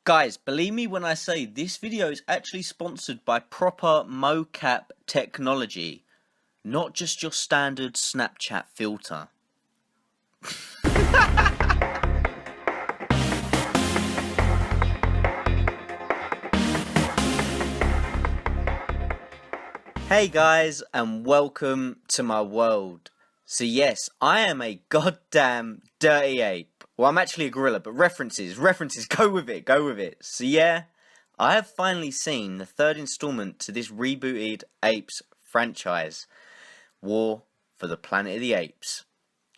Guys, believe me when I say this video is actually sponsored by proper mocap technology, not just your standard Snapchat filter. Hey guys, and welcome to my world. So yes, I am a goddamn dirty ape. Well, I'm actually a gorilla, but references, go with it. So yeah, I have finally seen the third installment to this rebooted Apes franchise, War for the Planet of the Apes.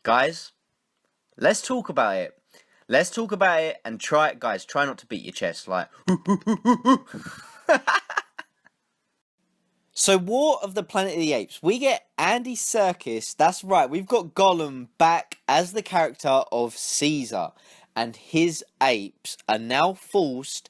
Guys, let's talk about it. Let's talk about it and try it, guys. Try not to beat your chest like. So, War of the Planet of the Apes, we get Andy Serkis, that's right, we've got Gollum back as the character of Caesar, and his apes are now forced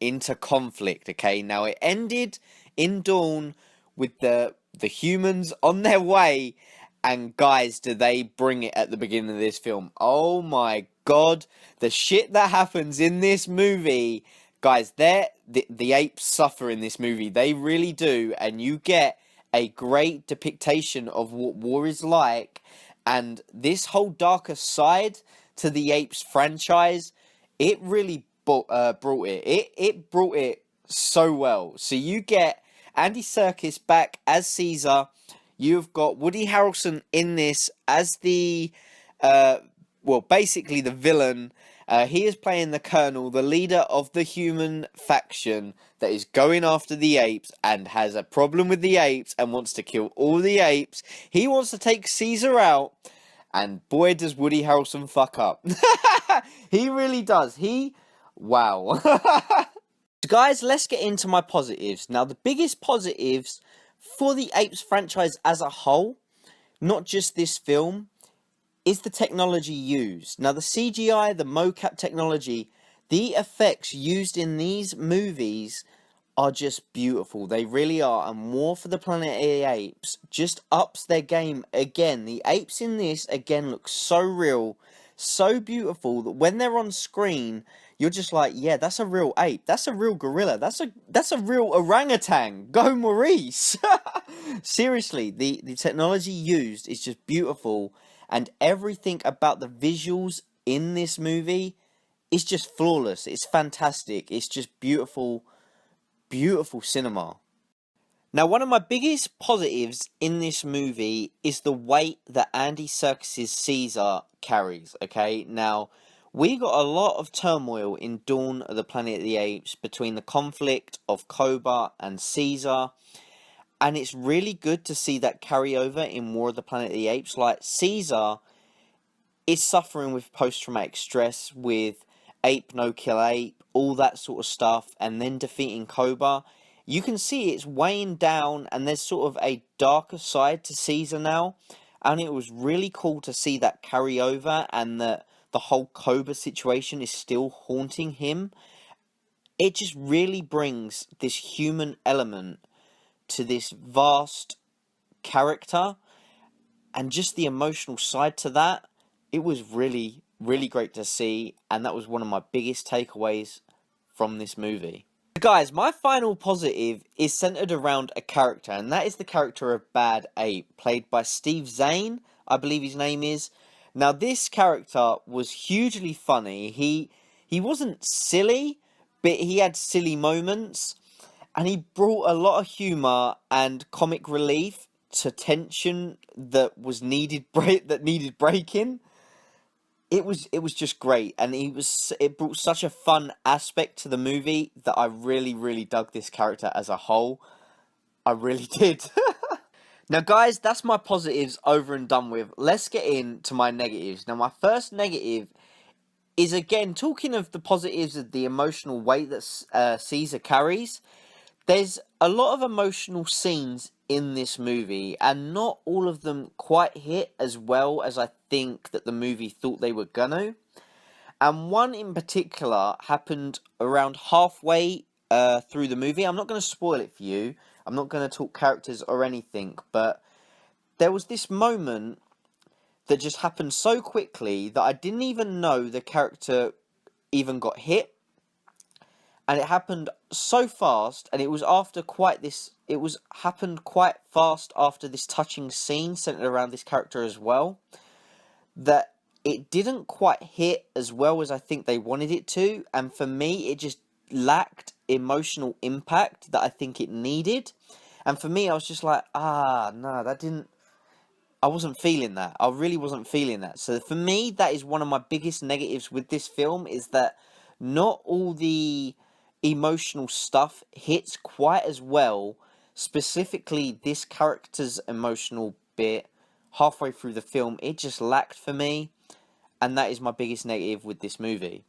into conflict, okay? Now, it ended in Dawn with the humans on their way, and guys, do they bring it at the beginning of this film. Oh my god, the shit that happens in this movie. Guys, the apes suffer in this movie. They really do. And you get a great depiction of what war is like. And this whole darker side to the Apes franchise, it really brought it. It brought it so well. So you get Andy Serkis back as Caesar. You've got Woody Harrelson in this as the, basically the villain. He is playing the Colonel, the leader of the human faction that is going after the apes and has a problem with the apes and wants to kill all the apes. He wants to take Caesar out, and boy does Woody Harrelson fuck up. He really does. Wow. Guys, let's get into my positives. Now, the biggest positives for the Apes franchise as a whole, not just this film, is the technology used. Now, the CGI, the mocap technology, the effects used in these movies are just beautiful. They really are. And War for the Planet of the Apes just ups their game again. The apes in this, again, look so real, so beautiful, that when they're on screen, you're just like, yeah, that's a real ape. That's a real gorilla. That's a real orangutan. Go Maurice! Seriously, the technology used is just beautiful. And everything about the visuals in this movie is just flawless. It's fantastic. It's just beautiful, beautiful cinema. Now, one of my biggest positives in this movie is the weight that Andy Serkis' Caesar carries, okay? Now, we got a lot of turmoil in Dawn of the Planet of the Apes between the conflict of Koba and Caesar. And it's really good to see that carry over in War of the Planet of the Apes. Like, Caesar is suffering with post-traumatic stress, with ape, no-kill ape, all that sort of stuff, and then defeating Koba. You can see it's weighing down, and there's sort of a darker side to Caesar now. And it was really cool to see that carry over, and that the whole Koba situation is still haunting him. It just really brings this human element to this vast character, and just the emotional side to that. It was really, really great to see, and that was one of my biggest takeaways from this movie. Guys, my final positive is centered around a character, and that is the character of Bad Ape, played by Steve Zahn, I believe his name is. Now, this character was hugely funny. He wasn't silly, but he had silly moments. And he brought a lot of humour and comic relief to tension that was needed breaking. It was just great, and it brought such a fun aspect to the movie that I really, really dug this character as a whole. I really did. Now, guys, that's my positives over and done with. Let's get into my negatives. Now, my first negative is, again, talking of the positives of the emotional weight that Caesar carries. There's a lot of emotional scenes in this movie, and not all of them quite hit as well as I think that the movie thought they were gonna. And one in particular happened around halfway through the movie. I'm not going to spoil it for you. I'm not going to talk characters or anything, but there was this moment that just happened so quickly that I didn't even know the character even got hit. and it happened so fast, and it was after quite this. It was happened quite fast after this touching scene centered around this character as well, that it didn't quite hit as well as I think they wanted it to, and for me, it just lacked emotional impact that I think it needed. And for me, I was just like, no, that didn't. I wasn't feeling that. I really wasn't feeling that. So for me, that is one of my biggest negatives with this film, is that not all the emotional stuff hits quite as well. Specifically, this character's emotional bit halfway through the film, it just lacked for me. And that is my biggest negative with this movie.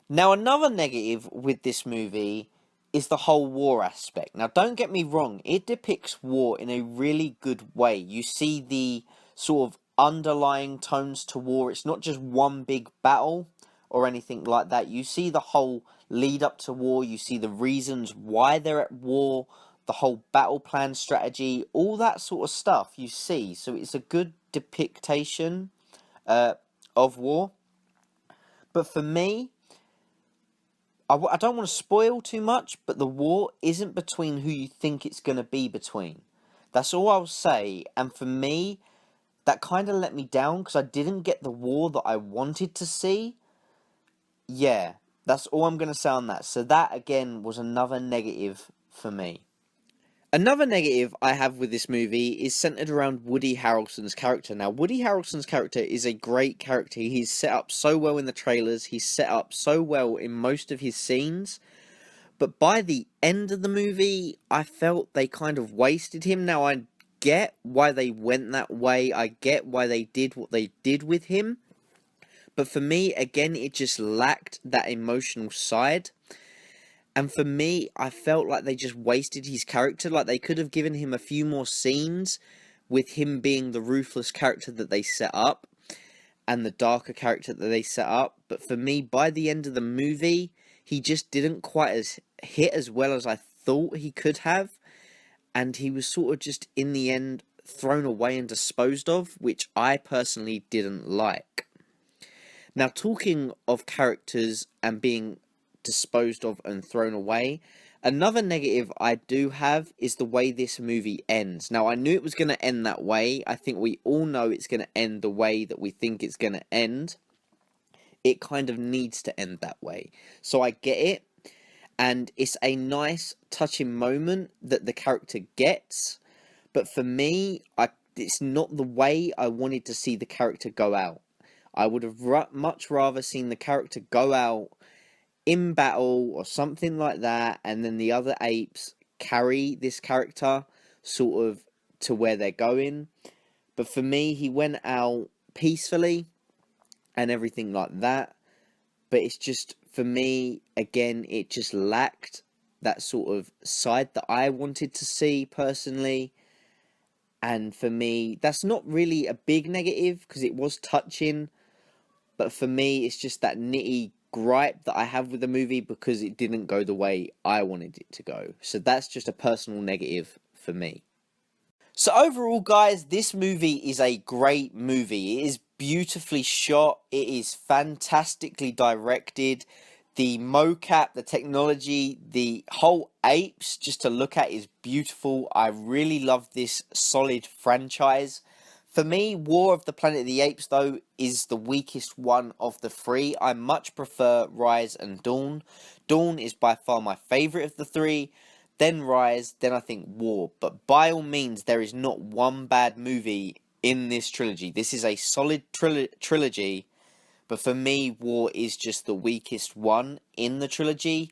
Now, another negative with this movie is the whole war aspect. Now, don't get me wrong, it depicts war in a really good way. You see the sort of underlying tones to war. It's not just one big battle or anything like that. You see the whole lead up to war. You see the reasons why they're at war, the whole battle plan strategy, all that sort of stuff you see. So it's a good depiction of war. But for me, I don't want to spoil too much, but the war isn't between who you think it's going to be between. That's all I'll say. And for me, that kind of let me down because I didn't get the war that I wanted to see. Yeah, that's all I'm going to say on that. So that, again, was another negative for me. Another negative I have with this movie is centered around Woody Harrelson's character. Now, Woody Harrelson's character is a great character. He's set up so well in the trailers. He's set up so well in most of his scenes. But by the end of the movie, I felt they kind of wasted him. Now, I get why they went that way. I get why they did what they did with him. But for me, again, it just lacked that emotional side. And for me, I felt like they just wasted his character. Like, they could have given him a few more scenes with him being the ruthless character that they set up and the darker character that they set up. But for me, by the end of the movie, he just didn't quite hit as well as I thought he could have. And he was sort of just, in the end, thrown away and disposed of, which I personally didn't like. Now, talking of characters and being disposed of and thrown away, another negative I do have is the way this movie ends. Now, I knew it was going to end that way. I think we all know it's going to end the way that we think it's going to end. It kind of needs to end that way. So I get it. And it's a nice, touching moment that the character gets. But for me, it's not the way I wanted to see the character go out. I would have much rather seen the character go out in battle or something like that, and then the other apes carry this character sort of to where they're going. But for me, he went out peacefully and everything like that. But it's just, for me, again, it just lacked that sort of side that I wanted to see personally. And for me, that's not really a big negative because it was touching. But for me, it's just that nitty gripe that I have with the movie because it didn't go the way I wanted it to go. So that's just a personal negative for me. So overall, guys, this movie is a great movie. It is beautifully shot. It is fantastically directed. The mocap, the technology, the whole apes just to look at is beautiful. I really love this solid franchise. For me, War of the Planet of the Apes, though, is the weakest one of the three. I much prefer Rise and Dawn. Dawn is by far my favourite of the three. Then Rise, then I think War. But by all means, there is not one bad movie in this trilogy. This is a solid trilogy. But for me, War is just the weakest one in the trilogy.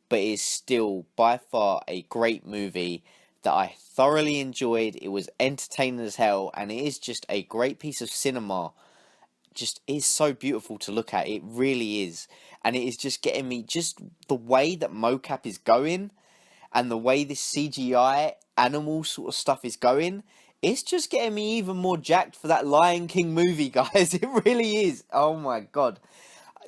But it is still by far a great movie that I thoroughly enjoyed. It was entertaining as hell, and it is just a great piece of cinema. Just is so beautiful to look at. It really is. And it is just getting me, just the way that mocap is going and the way this CGI animal sort of stuff is going, it's just getting me even more jacked for that Lion King movie, guys. It really is. Oh my god.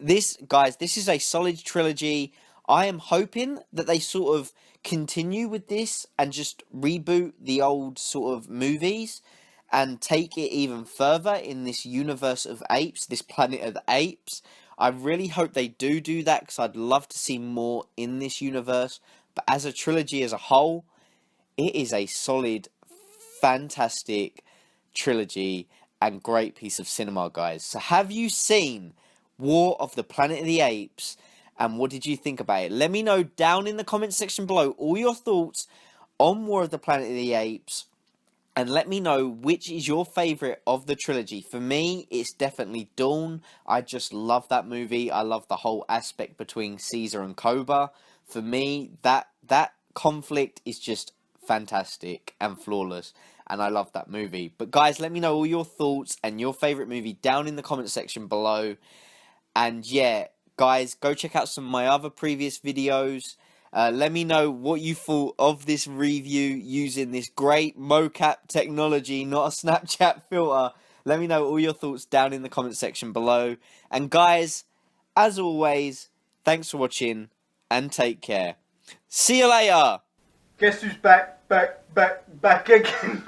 This is a solid trilogy. I am hoping that they sort of continue with this and just reboot the old sort of movies and take it even further in this universe of apes, this planet of apes. I really hope they do that, because I'd love to see more in this universe. But as a trilogy as a whole, it is a solid, fantastic trilogy and great piece of cinema, guys. So have you seen War of the Planet of the Apes, and what did you think about it? Let me know down in the comment section below all your thoughts on War of the Planet of the Apes, and let me know which is your favourite of the trilogy. For me, it's definitely Dawn. I just love that movie. I love the whole aspect between Caesar and Koba. For me, that conflict is just fantastic and flawless, and I love that movie. But guys, let me know all your thoughts and your favourite movie down in the comment section below. And yeah, guys, go check out some of my other previous videos. Let me know what you thought of this review using this great mocap technology, not a Snapchat filter. Let me know all your thoughts down in the comment section below. And guys, as always, thanks for watching and take care. See you later. Guess who's back again.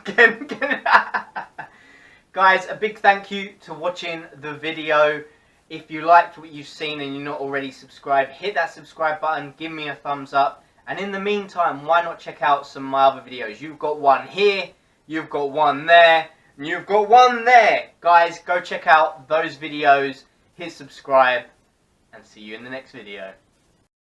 Guys, a big thank you to watching the video. If you liked what you've seen and you're not already subscribed, hit that subscribe button, give me a thumbs up. And in the meantime, why not check out some of my other videos? You've got one here, you've got one there, and you've got one there. Guys, go check out those videos, hit subscribe, and see you in the next video.